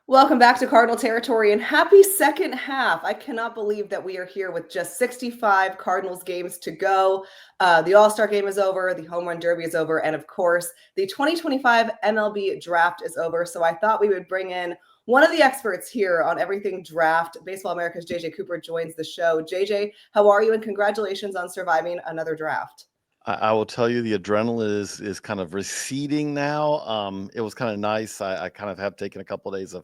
Welcome back to Cardinal Territory and happy second half. I cannot believe that we are here with just 65 Cardinals games to go. The All-Star game is over, the Home Run Derby is over, and of course, the 2025 MLB draft is over. So I thought we would bring in one of the experts here on everything draft. Baseball America's JJ Cooper joins the show. JJ, how are you? And congratulations on surviving another draft. I will tell you the adrenaline is kind of receding now. It was kind of nice. I kind of have taken a couple of days of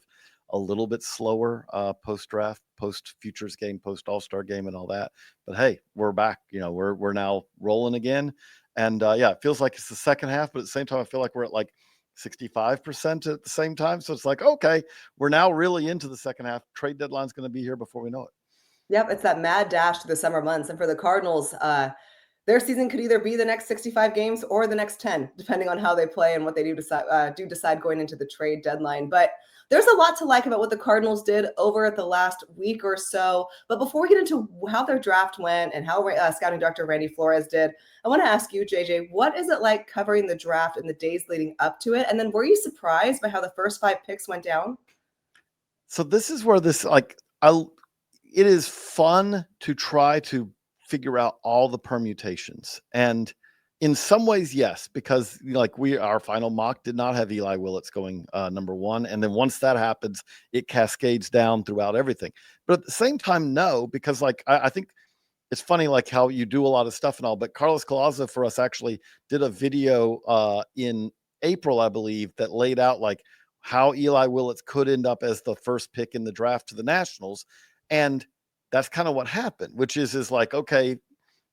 a little bit slower post draft, post futures game, post All-Star game, and all that. But hey, we're back. We're now rolling again, and yeah, it feels like it's the second half, but at the same time, I feel like we're at like 65% at the same time. So it's like, okay, we're now really into the second half. Trade deadline's going to be here before we know it. Yep, it's that mad dash to the summer months, and for the Cardinals, their season could either be the next 65 games or the next 10, depending on how they play and what they do decide going into the trade deadline. But there's a lot to like about what the Cardinals did over the last week or so. But before we get into how their draft went and how scouting director Randy Flores did, I want to ask you, JJ, what is it like covering the draft in the days leading up to it? And then were you surprised by how the first 5 picks went down? So this is where it is fun to try to figure out all the permutations. And in some ways, yes, because our final mock did not have Eli Willits going number one. And then once that happens, it cascades down throughout everything. But at the same time, no, because I think it's funny, like how you do a lot of stuff and all, but Carlos Collazo for us actually did a video in April, I believe, that laid out like how Eli Willits could end up as the first pick in the draft to the Nationals. And that's kind of what happened, which is like, okay,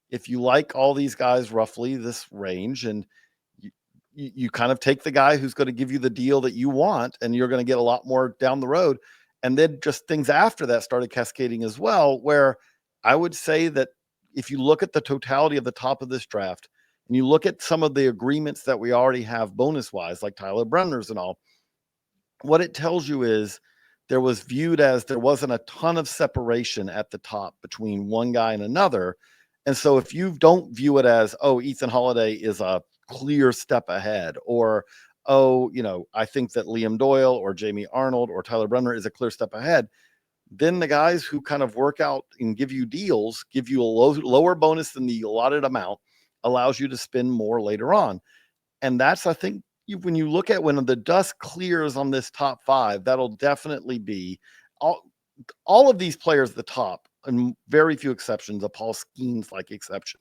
if you like all these guys roughly this range, and you kind of take the guy who's going to give you the deal that you want, and you're going to get a lot more down the road. And then just things after that started cascading as well, where I would say that if you look at the totality of the top of this draft, and you look at some of the agreements that we already have bonus wise, like Tyler Bremner's and all, what it tells you is there was viewed as there wasn't a ton of separation at the top between one guy and another. And so if you don't view it as, oh, Ethan Holiday is a clear step ahead, or, oh, I think that Liam Doyle or Jamie Arnold or Tyler Bremner is a clear step ahead, then the guys who kind of work out and give you deals, give you a lower bonus than the allotted amount, allows you to spend more later on. And that's, I think, when you look at when the dust clears on this top 5, that'll definitely be all of these players at the top, and very few exceptions, a Paul Skeens like exception,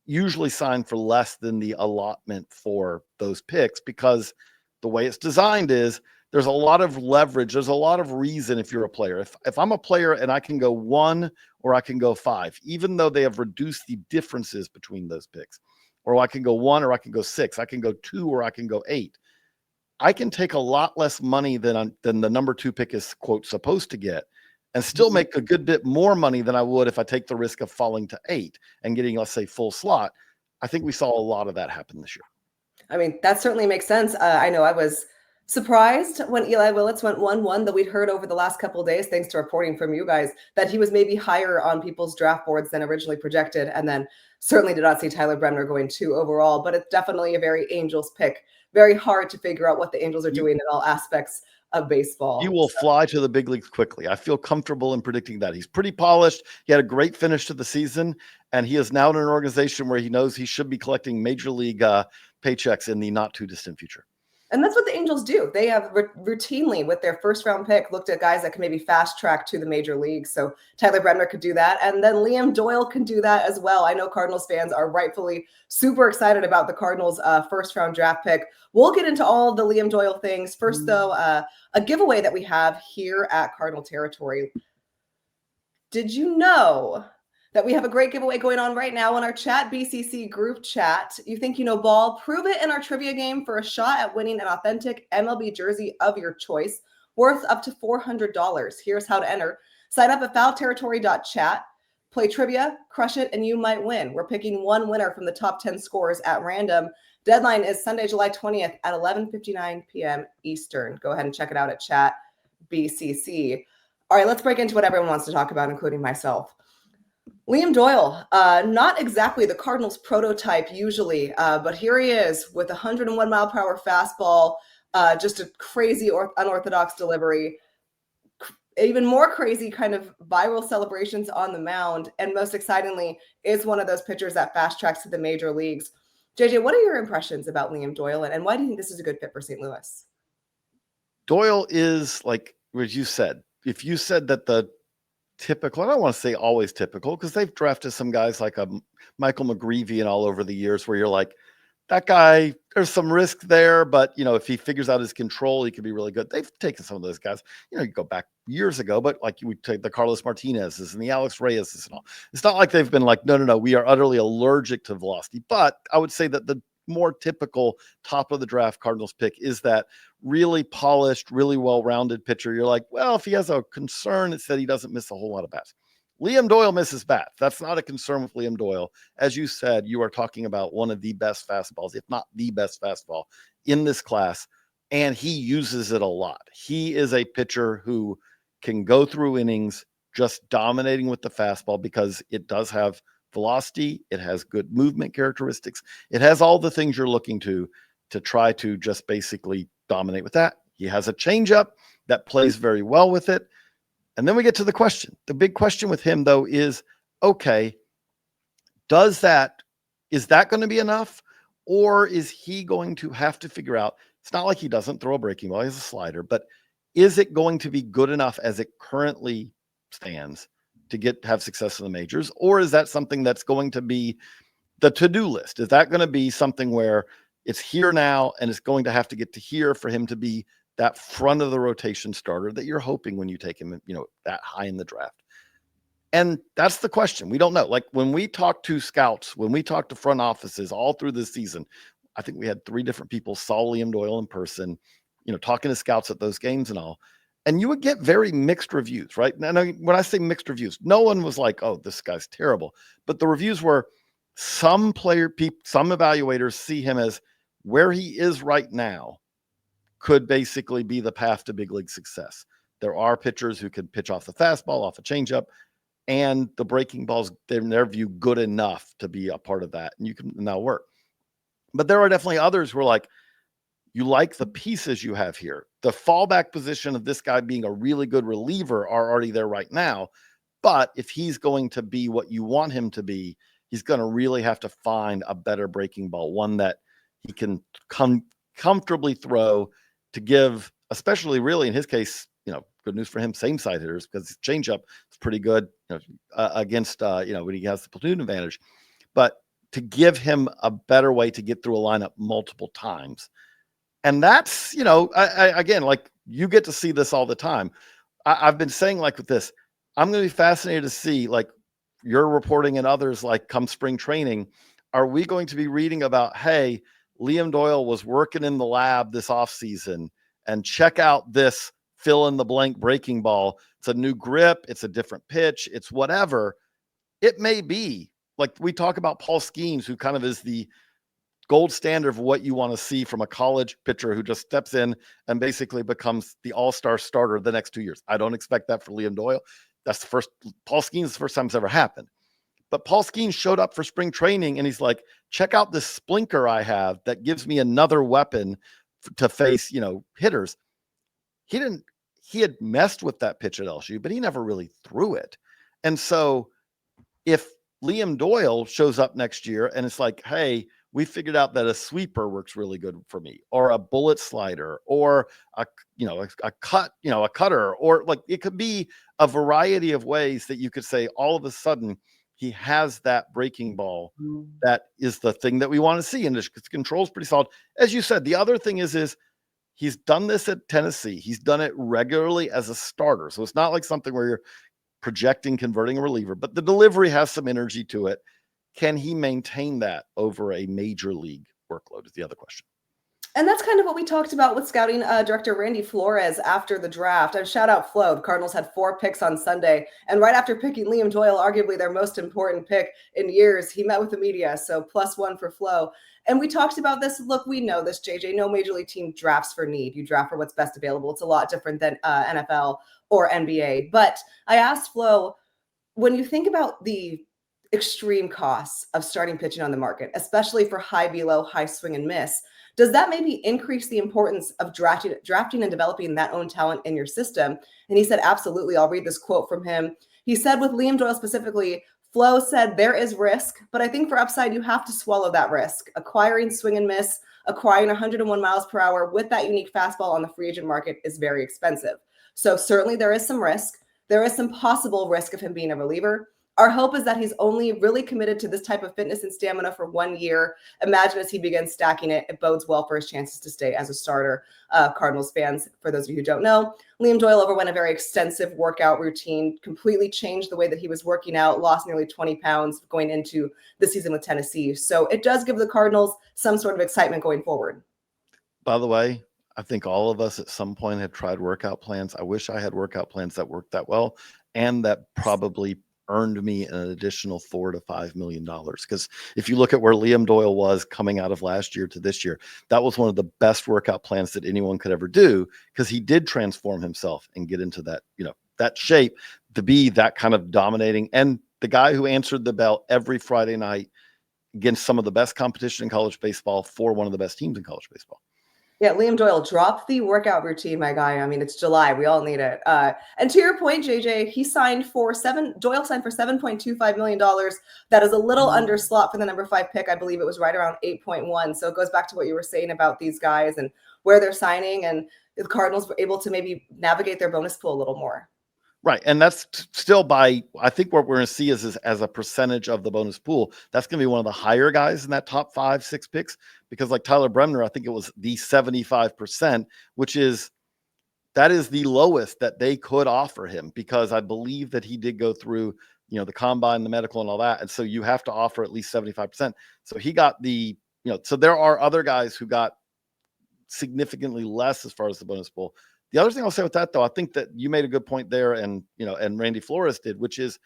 usually sign for less than the allotment for those picks, because the way it's designed is there's a lot of leverage. There's a lot of reason if you're a player. If I'm a player and I can go 1 or I can go 5, even though they have reduced the differences between those picks, or I can go 1 or I can go 6, I can go 2 or I can go 8. I can take a lot less money than the number 2 pick is, quote, supposed to get, and still make a good bit more money than I would if I take the risk of falling to 8 and getting, let's say, full slot. I think we saw a lot of that happen this year. I mean, that certainly makes sense. I know I was surprised when Eli Willits went 1-1, that we'd heard over the last couple of days, thanks to reporting from you guys, that he was maybe higher on people's draft boards than originally projected. And then certainly did not see Tyler Bremner going 2 overall, but it's definitely a very Angels pick. Very hard to figure out what the Angels are doing in all aspects of baseball. He will fly to the big leagues quickly. I feel comfortable in predicting that. He's pretty polished. He had a great finish to the season, and he is now in an organization where he knows he should be collecting major league paychecks in the not too distant future. And that's what the Angels do. They have routinely, with their first round pick, looked at guys that can maybe fast track to the major leagues. So Tyler Bremner could do that. And then Liam Doyle can do that as well. I know Cardinals fans are rightfully super excited about the Cardinals' first round draft pick. We'll get into all the Liam Doyle things. First, though, a giveaway that we have here at Cardinal Territory. Did you know that we have a great giveaway going on right now on our Chat BCC group chat? You think you know ball? Prove it in our trivia game for a shot at winning an authentic MLB jersey of your choice, worth up to $400. Here's how to enter. Sign up at foulterritory.chat, play trivia, crush it, and you might win. We're picking one winner from the top 10 scores at random. Deadline is Sunday, July 20th at 11:59 p.m. Eastern. Go ahead and check it out at Chat BCC. All right, let's break into what everyone wants to talk about, including myself. Liam Doyle, not exactly the Cardinals prototype usually, but here he is with 101 mile per hour fastball, just a crazy unorthodox delivery. even more crazy kind of viral celebrations on the mound. And most excitingly, is one of those pitchers that fast tracks to the major leagues. JJ, what are your impressions about Liam Doyle, and why do you think this is a good fit for St. Louis? Doyle is, like as you said, if you said that the typical, I don't want to say always typical, because they've drafted some guys like a Michael McGreevy and all over the years where you're like, that guy, there's some risk there, but if he figures out his control, he could be really good. They've taken some of those guys, you go back years ago, but like you would take the Carlos Martinez's and the Alex Reyes's and all. It's not like they've been like, no, we are utterly allergic to velocity. But I would say that the more typical top of the draft Cardinals pick is that really polished, really well-rounded pitcher. You're like, well, if he has a concern, it's that he doesn't miss a whole lot of bats. Liam Doyle misses bats. That's not a concern with Liam Doyle. As you said, you are talking about one of the best fastballs, if not the best fastball in this class, and he uses it a lot. He is a pitcher who can go through innings just dominating with the fastball because it does have velocity. It has good movement characteristics. It has all the things you're looking to try to just basically dominate with that. He has a changeup that plays very well with it. And then we get to the question. The big question with him, though, is, okay, is that going to be enough? Or is he going to have to figure out, it's not like he doesn't throw a breaking ball, he has a slider, but is it going to be good enough as it currently stands to have success in the majors? Or is that something that's going to be the to-do list? Is that going to be something where it's here now and it's going to have to get to here for him to be that front of the rotation starter that you're hoping when you take him, that high in the draft? And that's the question. We don't know. Like when we talk to scouts, when we talk to front offices all through this season, I think we had 3 different people saw Liam Doyle in person, talking to scouts at those games and all. And you would get very mixed reviews, right? Now, when I say mixed reviews, no one was like, oh, this guy's terrible. But the reviews were, some evaluators see him as where he is right now could basically be the path to big league success. There are pitchers who can pitch off the fastball, off a changeup, and the breaking ball's, in their view, good enough to be a part of that, and you can now work. But there are definitely others who are like, you like the pieces you have here. The fallback position of this guy being a really good reliever are already there right now. But if he's going to be what you want him to be, he's going to really have to find a better breaking ball, one that he can comfortably throw to give, especially really in his case, good news for him, same side hitters, because his changeup is pretty good against, when he has the platoon advantage. But to give him a better way to get through a lineup multiple times. And that's, again, like you get to see this all the time. I've been saying, like with this, I'm going to be fascinated to see, like you're reporting and others, like come spring training, are we going to be reading about, hey, Liam Doyle was working in the lab this offseason and check out this fill in the blank breaking ball. It's a new grip. It's a different pitch. It's whatever. It may be like we talk about Paul Skeens, who kind of is the gold standard of what you want to see from a college pitcher who just steps in and basically becomes the all-star starter the next 2 years. I don't expect that for Liam Doyle. That's Paul Skeens is the first time it's ever happened. But Paul Skeens showed up for spring training and he's like, check out this splinker I have that gives me another weapon to face, hitters. He had messed with that pitch at LSU, but he never really threw it. And so if Liam Doyle shows up next year and it's like, hey, we figured out that a sweeper works really good for me, or a bullet slider, or a cutter, or like it could be a variety of ways that you could say all of a sudden he has that breaking ball. That is the thing that we want to see. And his control's pretty solid. As you said, the other thing is he's done this at Tennessee. He's done it regularly as a starter. So it's not like something where you're projecting converting a reliever, but the delivery has some energy to it. Can he maintain that over a major league workload is the other question. And that's kind of what we talked about with scouting director Randy Flores after the draft. And shout out Flo. The Cardinals had 4 picks on Sunday. And right after picking Liam Doyle, arguably their most important pick in years, he met with the media. So +1 for Flo. And we talked about this. Look, we know this, JJ. No major league team drafts for need. You draft for what's best available. It's a lot different than NFL or NBA. But I asked Flo, when you think about the extreme costs of starting pitching on the market, especially for high velo, high swing and miss. Does that maybe increase the importance of drafting and developing that own talent in your system? And he said, absolutely. I'll read this quote from him. He said, with Liam Doyle specifically, Flo said there is risk, but I think for upside, you have to swallow that risk. Acquiring swing and miss, acquiring 101 miles per hour with that unique fastball on the free agent market is very expensive. So certainly there is some risk. There is some possible risk of him being a reliever. Our hope is that he's only really committed to this type of fitness and stamina for 1 year. Imagine as he begins stacking it, it bodes well for his chances to stay as a starter. Cardinals fans, for those of you who don't know, Liam Doyle underwent a very extensive workout routine, completely changed the way that he was working out, lost nearly 20 pounds going into the season with Tennessee. So it does give the Cardinals some sort of excitement going forward. By the way, I think all of us at some point have tried workout plans. I wish I had workout plans that worked that well and that probably earned me an additional $4 to $5 million. Because if you look at where Liam Doyle was coming out of last year to this year, that was one of the best workout plans that anyone could ever do, because he did transform himself and get into that, that shape to be that kind of dominating. And the guy who answered the bell every Friday night against some of the best competition in college baseball for one of the best teams in college baseball. Yeah, Liam Doyle, drop the workout routine, my guy. I mean, it's July. We all need it. And to your point, JJ, Doyle signed for $7.25 million. That is a little under slot for the number 5 pick. I believe it was right around 8.1. So it goes back to what you were saying about these guys and where they're signing, and the Cardinals were able to maybe navigate their bonus pool a little more. Right. And that's still I think what we're going to see is as a percentage of the bonus pool, that's going to be one of the higher guys in that top 5, 6 picks, because like Tyler Bremner, I think it was the 75%, that is the lowest that they could offer him, because I believe that he did go through, the combine, the medical and all that. And so you have to offer at least 75%. So he got so there are other guys who got significantly less as far as the bonus pool. The other thing I'll say with that, though, I think that you made a good point there, and and Randy Flores did, which is,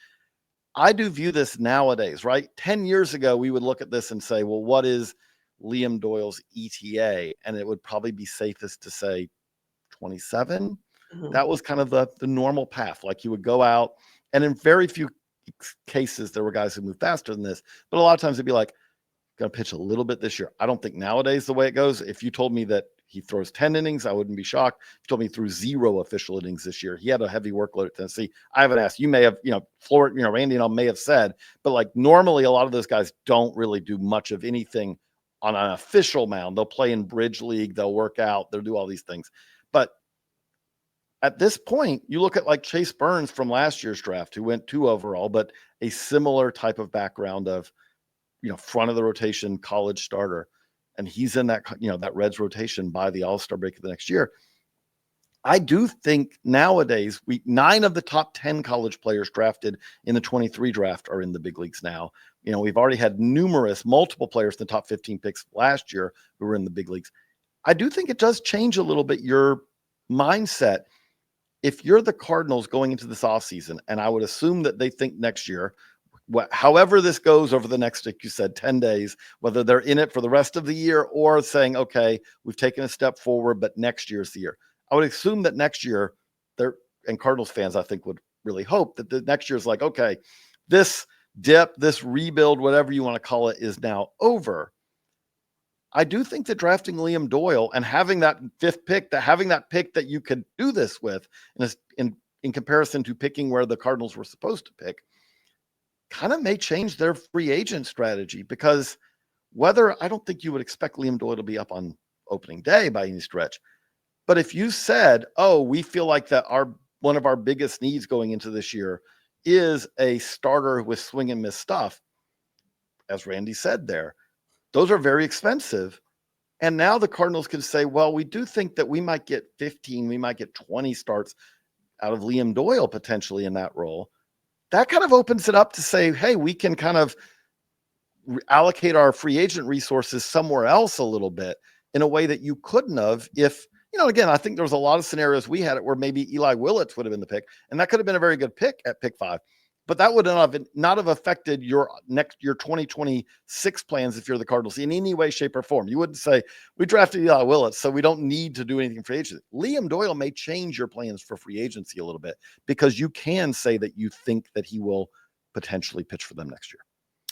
I do view this nowadays, right? 10 years ago, we would look at this and say, well, what is Liam Doyle's ETA? And it would probably be safest to say 27. Mm-hmm. That was kind of the normal path. Like, you would go out, and in very few cases, there were guys who moved faster than this, but a lot of times it'd be like, going to pitch a little bit this year. I don't think nowadays the way it goes, if you told me that he throws 10 innings, I wouldn't be shocked. If you told me he threw 0 official innings this year, he had a heavy workload at Tennessee. I haven't asked. You may have, Randy and I may have said, but like normally a lot of those guys don't really do much of anything on an official mound. They'll play in bridge league. They'll work out. They'll do all these things. But at this point, you look at like Chase Burns from last year's draft, who went 2 overall, but a similar type of background of, front of the rotation college starter. And he's in that, that Reds rotation by the All-Star break of the next year. I do think nowadays 9 of the top 10 college players drafted in the 23 draft are in the big leagues now. We've already had multiple players in the top 15 picks last year who were in the big leagues. I do think it does change a little bit your mindset. If you're the Cardinals going into this offseason, and I would assume that they think next year, however this goes over the next, like you said, 10 days, whether they're in it for the rest of the year or saying, okay, we've taken a step forward, but next year's the year. I would assume that next year, and Cardinals fans, I think, would really hope that the next year is like, okay, this dip, this rebuild, whatever you want to call it, is now over. I do think that drafting Liam Doyle and having that 5th pick, having that pick that you could do this with, in comparison to picking where the Cardinals were supposed to pick, kind of may change their free agent strategy, because I don't think you would expect Liam Doyle to be up on opening day by any stretch. But if you said, oh, we feel like that one of our biggest needs going into this year is a starter with swing and miss stuff, as Randy said there, those are very expensive. And now the Cardinals can say, well, we do think that we might get 15, we might get 20 starts out of Liam Doyle potentially in that role. That kind of opens it up to say, hey, we can kind of allocate our free agent resources somewhere else a little bit in a way that you couldn't have if, again, I think there was a lot of scenarios we had it where maybe Eli Willits would have been the pick, and that could have been a very good pick at pick 5. But that would not have affected your 2026 plans if you're the Cardinals in any way, shape, or form. You wouldn't say, we drafted Eli Willits, so we don't need to do anything for agency. Liam Doyle may change your plans for free agency a little bit, because you can say that you think that he will potentially pitch for them next year.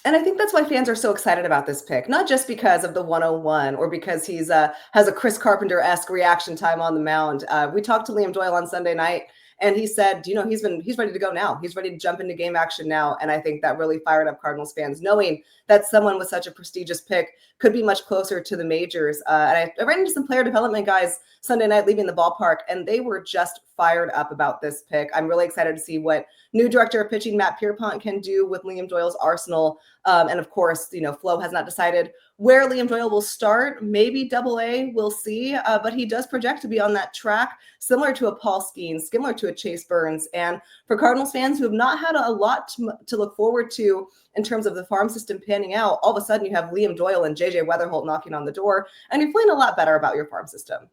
And I think that's why fans are so excited about this pick, not just because of the 101 or because he's has a Chris Carpenter-esque reaction time on the mound. We talked to Liam Doyle on Sunday night, and he said, he's ready to go now. He's ready to jump into game action now. And I think that really fired up Cardinals fans, knowing that someone with such a prestigious pick could be much closer to the majors. And I ran into some player development guys Sunday night leaving the ballpark, and they were just fired up about this pick. I'm really excited to see what new director of pitching Matt Pierpont can do with Liam Doyle's arsenal. And of course, Flo has not decided where Liam Doyle will start. Maybe Double-A, we'll see. But he does project to be on that track, similar to a Paul Skeens, similar to a Chase Burns. And for Cardinals fans who have not had a lot to look forward to in terms of the farm system panning out, all of a sudden you have Liam Doyle and JJ Weatherholt knocking on the door, and you're feeling a lot better about your farm system.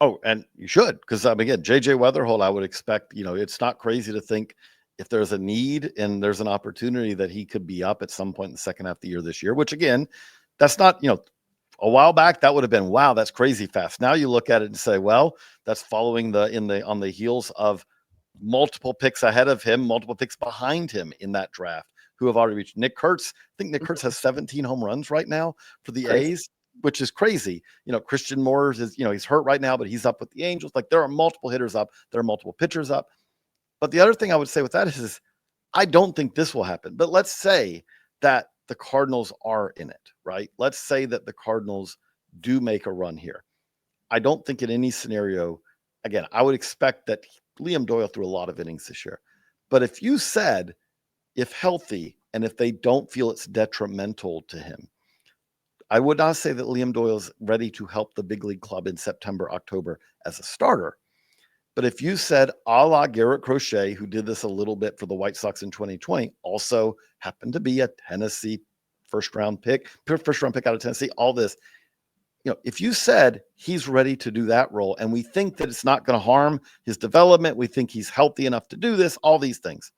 Oh, and you should, because again, JJ Weatherholt, I would expect, it's not crazy to think if there's a need and there's an opportunity that he could be up at some point in the second half of the year this year, which again, that's not, a while back that would have been, wow, that's crazy fast. Now you look at it and say, well, that's following on the heels of multiple picks ahead of him, multiple picks behind him in that draft who have already reached. Nick Kurtz, I think Nick Kurtz has 17 home runs right now for the A's, which is crazy. Christian Moore is, he's hurt right now, but he's up with the Angels. Like, there are multiple hitters up, there are multiple pitchers up. But the other thing I would say with that is I don't think this will happen. But let's say that the Cardinals are in it, right? Let's say that the Cardinals do make a run here. I don't think in any scenario, again, I would expect that Liam Doyle threw a lot of innings this year. But if you said, if healthy, and if they don't feel it's detrimental to him, I would not say that Liam Doyle's ready to help the big league club in September, October as a starter. But if you said, a la Garrett Crochet, who did this a little bit for the White Sox in 2020, also happened to be a Tennessee first round pick out of Tennessee, all this, if you said he's ready to do that role, and we think that it's not going to harm his development, we think he's healthy enough to do this, all these things,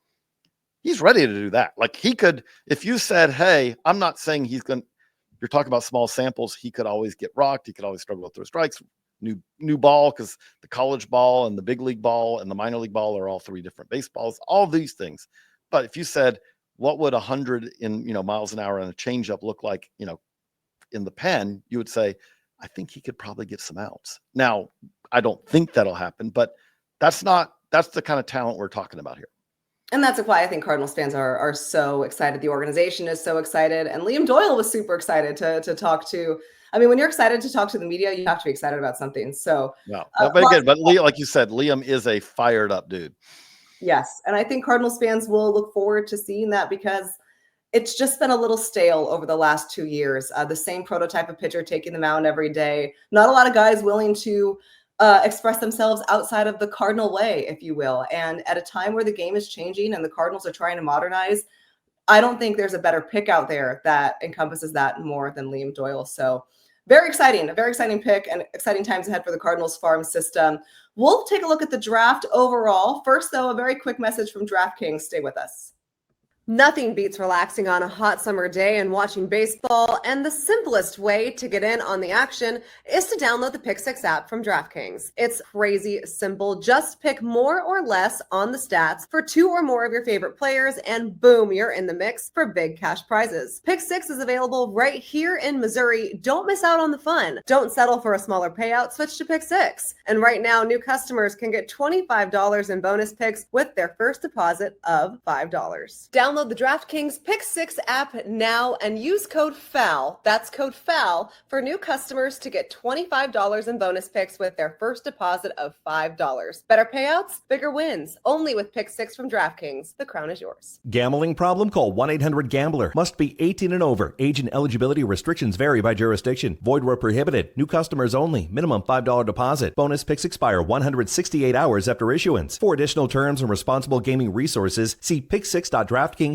he's ready to do that. Like, he could, if you said, hey, I'm not saying you're talking about small samples, he could always get rocked, he could always struggle with throw strikes, new ball, because the college ball and the big league ball and the minor league ball are all three different baseballs, all these things. But if you said, what would 100 miles an hour and a changeup look like, in the pen, you would say, I think he could probably get some outs. Now, I don't think that'll happen, but that's the kind of talent we're talking about here. And that's why I think Cardinals fans are so excited. The organization is so excited. And Liam Doyle was super excited to talk to. I mean, when you're excited to talk to the media, you have to be excited about something. So, but again, Liam, like you said, Liam is a fired up dude. Yes. And I think Cardinals fans will look forward to seeing that, because it's just been a little stale over the last 2 years. The same prototype of pitcher taking the mound every day. Not a lot of guys willing to express themselves outside of the Cardinal way, if you will. And at a time where the game is changing and the Cardinals are trying to modernize, I don't think there's a better pick out there that encompasses that more than Liam Doyle. So a very exciting pick, and exciting times ahead for the Cardinals farm system. We'll take a look at the draft overall. First, though, a very quick message from DraftKings. Stay with us. Nothing beats relaxing on a hot summer day and watching baseball, and the simplest way to get in on the action is to download the Pick6 app from DraftKings. It's crazy simple. Just pick more or less on the stats for 2 or more of your favorite players, and boom, you're in the mix for big cash prizes. Pick6 is available right here in Missouri. Don't miss out on the fun. Don't settle for a smaller payout. Switch to Pick6. And right now, new customers can get $25 in bonus picks with their first deposit of $5. Download the DraftKings Pick6 app now and use code FOUL, that's code FOUL, for new customers to get $25 in bonus picks with their first deposit of $5. Better payouts, bigger wins. Only with Pick6 from DraftKings. The crown is yours. Gambling problem? Call 1-800-GAMBLER. Must be 18 and over. Age and eligibility restrictions vary by jurisdiction. Void where prohibited. New customers only. Minimum $5 deposit. Bonus picks expire 168 hours after issuance. For additional terms and responsible gaming resources, see pick6.draftkings.com/promos.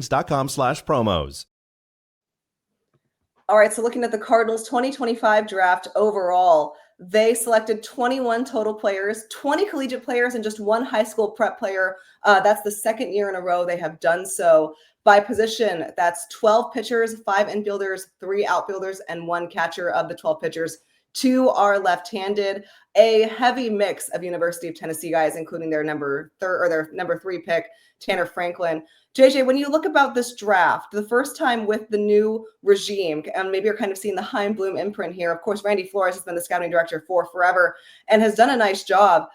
All right, so looking at the Cardinals 2025 draft overall, they selected 21 total players, 20 collegiate players, and just 1 high school prep player. That's the second year in a row they have done so. By position, that's 12 pitchers, 5 infielders, 3 outfielders, and 1 catcher of the 12 pitchers. Two are left-handed, a heavy mix of University of Tennessee guys, including their number 3 pick, Tanner Franklin. JJ, when you look about this draft, the first time with the new regime, and maybe you're kind of seeing the Chaim Bloom imprint here. Of course, Randy Flores has been the scouting director for forever and has done a nice job.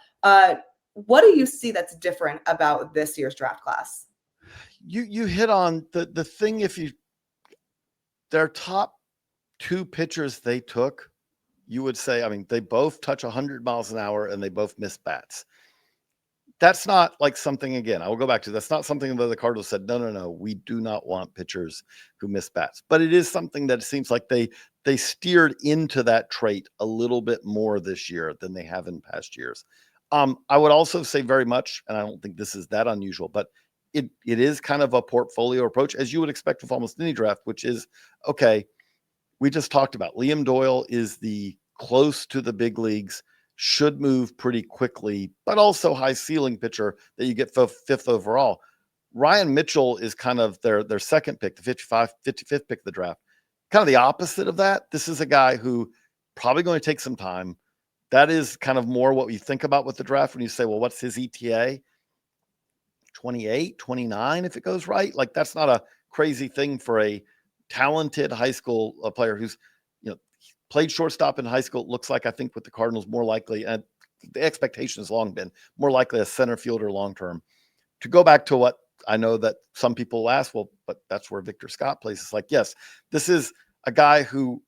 What do you see that's different about this year's draft class? You hit on the thing. If their top 2 pitchers they took, you would say, I mean, they both touch 100 miles an hour and they both miss bats. That's not like something, again, I will go back to, that's not something that the Cardinals said, no, we do not want pitchers who miss bats. But it is something that it seems like they steered into that trait a little bit more this year than they have in past years. I would also say very much, and I don't think this is that unusual, but it is kind of a portfolio approach, as you would expect with almost any draft, which is, okay, we just talked about Liam Doyle is the close to the big leagues, should move pretty quickly, but also high ceiling pitcher that you get 5th overall. Ryan Mitchell is kind of their second pick, the 55th pick of the draft. Kind of the opposite of that. This is a guy who probably going to take some time. That is kind of more what you think about with the draft when you say, well, what's his ETA? 28, 29, if it goes right. Like, that's not a crazy thing for a talented high school player who's, played shortstop in high school. It looks like, I think with the Cardinals, more likely, and the expectation has long been more likely a center fielder long-term. To go back to what I know that some people ask, well, but that's where Victor Scott plays. It's like, yes, this is a guy who,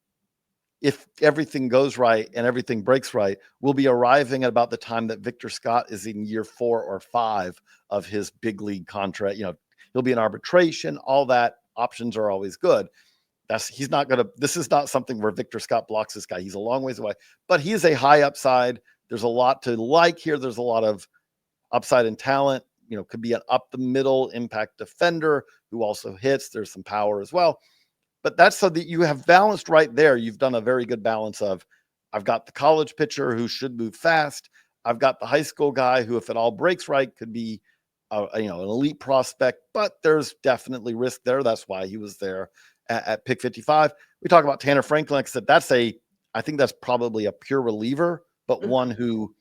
if everything goes right and everything breaks right, will be arriving at about the time that Victor Scott is in year 4 or 5 of his big league contract. He'll be in arbitration, all that. Options are always good. This is not something where Victor Scott blocks this guy. He's a long ways away, but he is a high upside. There's a lot to like here. There's a lot of upside and talent. Could be an up the middle impact defender who also hits. There's some power as well. But that's so that you have balanced right there. You've done a very good balance of, I've got the college pitcher who should move fast. I've got the high school guy who, if it all breaks right, could be an elite prospect, but there's definitely risk there. That's why he was there at pick 55. We talk about Tanner Franklin. Like I said, I think that's probably a pure reliever, but one who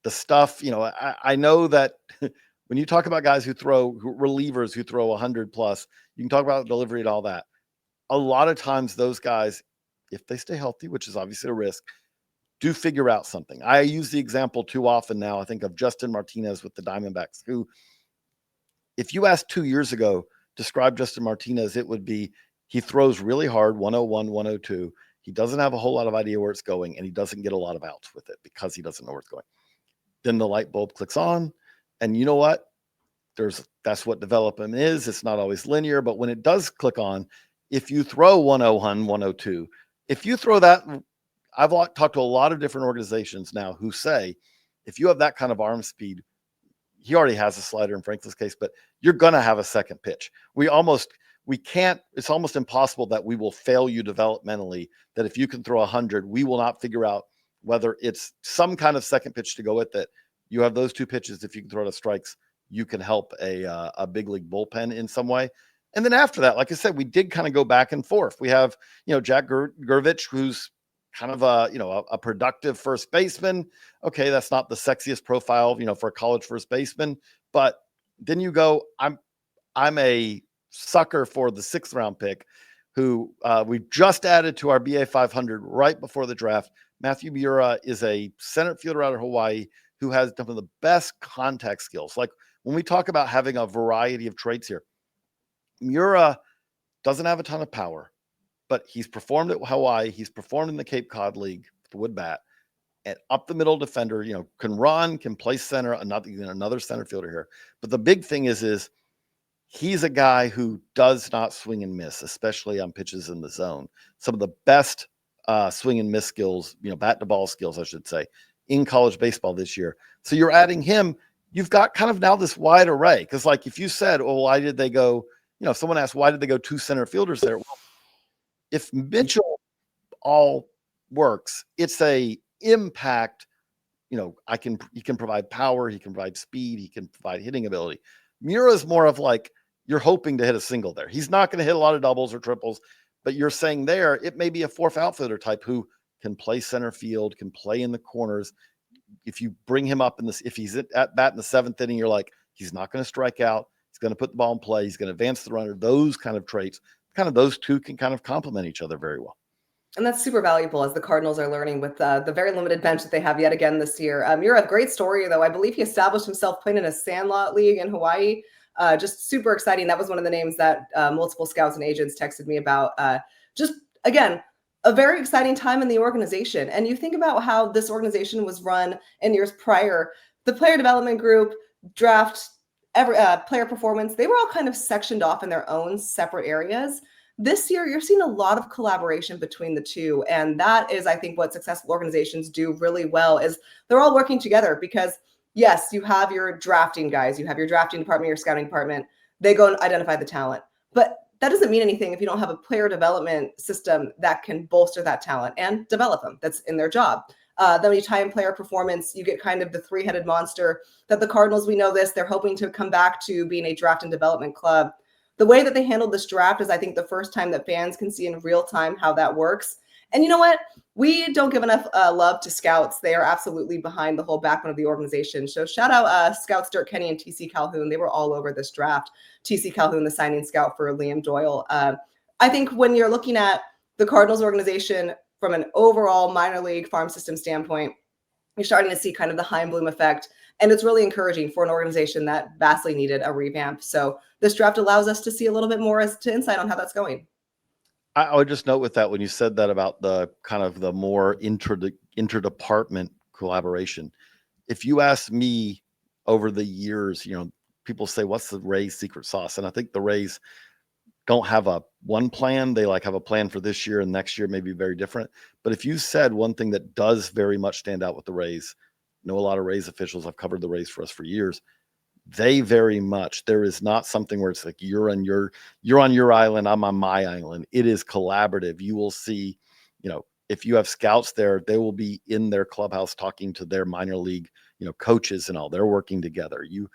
the stuff, I know that when you talk about guys relievers who throw 100 plus, you can talk about delivery and all that. A lot of times those guys, if they stay healthy, which is obviously a risk, do figure out something. I use the example too often now, I think, of Justin Martinez with the Diamondbacks, who, if you asked 2 years ago, describe Justin Martinez, it would be, he throws really hard, 101, 102. He doesn't have a whole lot of idea where it's going, and he doesn't get a lot of outs with it because he doesn't know where it's going. Then the light bulb clicks on, and you know what? That's what development is. It's not always linear, but when it does click on, if you throw 101, 102, if you throw that, I've talked to a lot of different organizations now who say, if you have that kind of arm speed, he already has a slider in Franklin's case, but you're going to have a second pitch. It's almost impossible that we will fail you developmentally, that if you can throw 100, we will not figure out whether it's some kind of second pitch to go with it. You have those 2 pitches. If you can throw to strikes, you can help a big league bullpen in some way. And then after that, like I said, we did kind of go back and forth. We have, Jack Gurvich, who's kind of a productive first baseman. Okay, that's not the sexiest profile, for a college first baseman. But then you go, I'm a sucker for the 6th round pick, who we just added to our BA 500 right before the draft. Matthew Miura is a center fielder out of Hawaii who has some of the best contact skills. Like, when we talk about having a variety of traits here, Miura doesn't have a ton of power, but he's performed at Hawaii. He's performed in the Cape Cod League with the wood bat, and up the middle defender, can run, can play center, another center fielder here. But the big thing is he's a guy who does not swing and miss, especially on pitches in the zone. Some of the best swing and miss skills, bat to ball skills, I should say, in college baseball this year. So you're adding him. You've got kind of now this wide array. Because, like, if you said, well, why did they go, if someone asked, why did they go 2 center fielders there? Well, if Mitchell all works, it's a impact. He can provide power, he can provide speed, he can provide hitting ability. Miura is more of like, you're hoping to hit a single there. He's not going to hit a lot of doubles or triples, but you're saying there, it may be a 4th outfielder type who can play center field, can play in the corners. If you bring him up in this, if he's at bat in the 7th inning, you're like, he's not going to strike out. He's going to put the ball in play. He's going to advance the runner. Those kind of traits, kind of those two can kind of complement each other very well. And that's super valuable as the Cardinals are learning with the very limited bench that they have yet again this year. You're a great story, though. I believe he established himself playing in a Sandlot League in Hawaii. Just super exciting. That was one of the names that multiple scouts and agents texted me about. Just, again, a very exciting time in the organization. And you think about how this organization was run in years prior. The player development group, draft, player performance, they were all kind of sectioned off in their own separate areas. This year, you're seeing a lot of collaboration between the two. And that is, I think, what successful organizations do really well is they're all working together because, yes, you have your drafting guys, you have your drafting department, your scouting department. They go and identify the talent. But that doesn't mean anything if you don't have a player development system that can bolster that talent and develop them. That's in their job. Then when you tie in player performance, you get kind of the three-headed monster that the Cardinals, we know this, they're hoping to come back to being a draft and development club. The way that they handled this draft is, I think, the first time that fans can see in real time how that works. And you know what? We don't give enough love to scouts. They are absolutely behind the whole backbone of the organization. So shout out scouts Dirk Kenny and TC Calhoun. They were all over this draft. TC Calhoun, the signing scout for Liam Doyle. I think when you're looking at the Cardinals organization from an overall minor league farm system standpoint, you're starting to see kind of the Heim Bloom effect. And it's really encouraging for an organization that vastly needed a revamp. So this draft allows us to see a little bit more as to insight on how that's going. I would just note with that, when you said that about the kind of the more interdepartment collaboration, if you ask me over the years, people say, what's the Rays secret sauce? And I think the Rays don't have one plan. They have a plan for this year, and next year may be very different. But if you said one thing that does very much stand out with the Rays, know a lot of Rays officials. I've covered the Rays for us for years. They very much, there is not something where it's like you're on your island, I'm on my island. It is collaborative. You will see, if you have scouts there, they will be in their clubhouse talking to their minor league, coaches and all. They're working together. You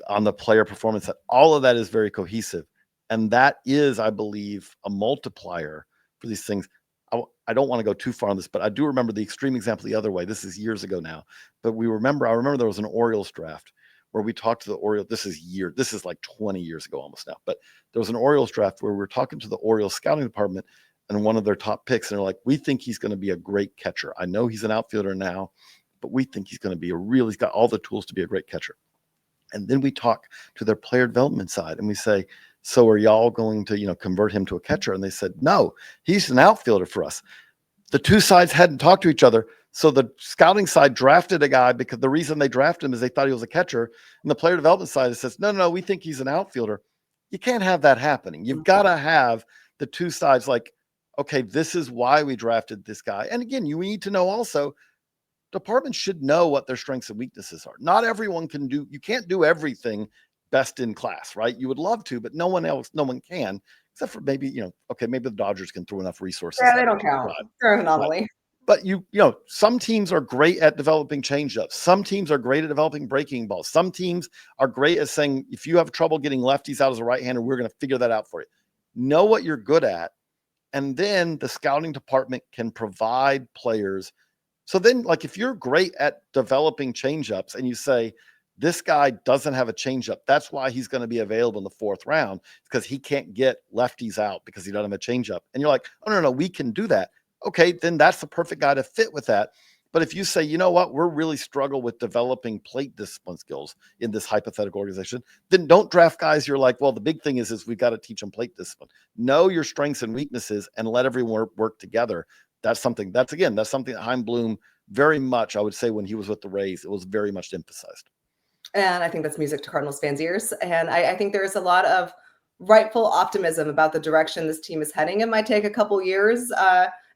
on the player performance, all of that is very cohesive. And that is, I believe, a multiplier for these things. I don't want to go too far on this, but I do remember the extreme example the other way. This is years ago now, but I remember there was an Orioles draft where we talked to the Orioles. This is like 20 years ago almost now, but there was an Orioles draft where we were talking to the Orioles scouting department and one of their top picks. And they're like, we think he's going to be a great catcher. I know he's an outfielder now, but we think he's going to be he's got all the tools to be a great catcher. And then we talk to their player development side and we say, so are y'all going to, convert him to a catcher? And they said, no, he's an outfielder for us. The two sides hadn't talked to each other. So the scouting side drafted a guy because the reason they drafted him is they thought he was a catcher. And the player development side says, no, we think he's an outfielder. You can't have that happening. You've got to have the two sides like, okay, this is why we drafted this guy. And again, you need to know also, departments should know what their strengths and weaknesses are. Not everyone can you can't do everything best in class, right? You would love to, but no one can, except for maybe, maybe the Dodgers can throw enough resources. Yeah, they don't count. They're an anomaly. Right. But some teams are great at developing changeups. Some teams are great at developing breaking balls. Some teams are great at saying, if you have trouble getting lefties out as a right-hander, we're going to figure that out for you. Know what you're good at. And then the scouting department can provide players. So then, if you're great at developing changeups and you say, this guy doesn't have a changeup, that's why he's going to be available in the 4th round, because he can't get lefties out because he doesn't have a changeup. And you're like, oh, no, we can do that. Okay, then that's the perfect guy to fit with that. But if you say, you know what, we're really struggle with developing plate discipline skills in this hypothetical organization, then don't draft guys. You're like, well, the big thing is we've got to teach them plate discipline. Know your strengths and weaknesses and let everyone work together. That's something that Heim Bloom very much, I would say, when he was with the Rays, it was very much emphasized. And I think that's music to Cardinals fans' ears. And I think there's a lot of rightful optimism about the direction this team is heading. It might take a couple years.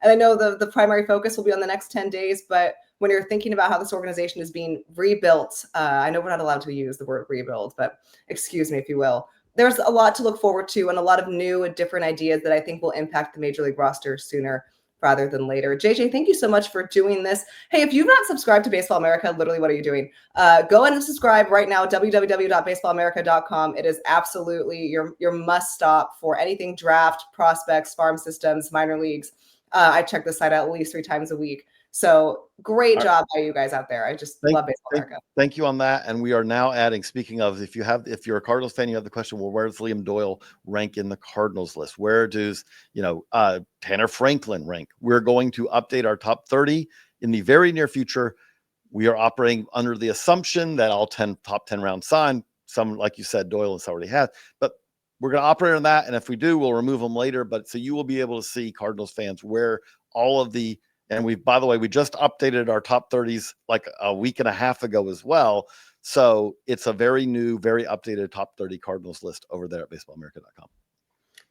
And I know the primary focus will be on the next 10 days, but when you're thinking about how this organization is being rebuilt, I know we're not allowed to use the word rebuild, but excuse me, if you will. There's a lot to look forward to and a lot of new and different ideas that I think will impact the Major League roster sooner rather than later. JJ, thank you so much for doing this. Hey, if you've not subscribed to Baseball America, literally, what are you doing? Go ahead and subscribe right now, www.baseballamerica.com. It is absolutely your must stop for anything draft, prospects, farm systems, minor leagues. I check the site out at least 3 times a week. So great job by you guys out there. I just love Baseball America. Thank you on that. And we are now adding, speaking of, if you're a Cardinals fan, you have the question, well, where does Liam Doyle rank in the Cardinals list? Where does, Tanner Franklin rank? We're going to update our top 30 in the very near future. We are operating under the assumption that all top 10 rounds signed. Some, like you said, Doyle has already had, but we're going to operate on that. And if we do, we'll remove them later. But so you will be able to see, Cardinals fans, where all of the, and by the way, we just updated our top 30s like a week and a half ago as well. So it's a very new, very updated top 30 Cardinals list over there at baseballamerica.com.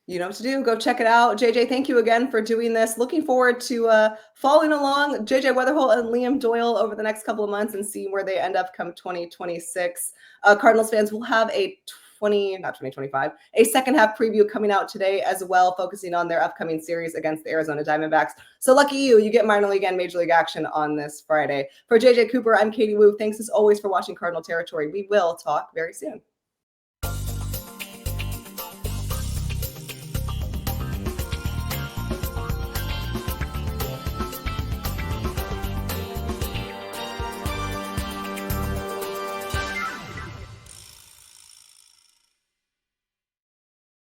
You know what to do. Go check it out. JJ, thank you again for doing this. Looking forward to following along JJ Weatherholt and Liam Doyle over the next couple of months and seeing where they end up come 2026. Cardinals fans will have a second half preview coming out today as well, focusing on their upcoming series against the Arizona Diamondbacks. So lucky you get minor league and major league action on this Friday. For JJ Cooper, I'm Katie Wu. Thanks as always for watching Cardinal Territory. We will talk very soon.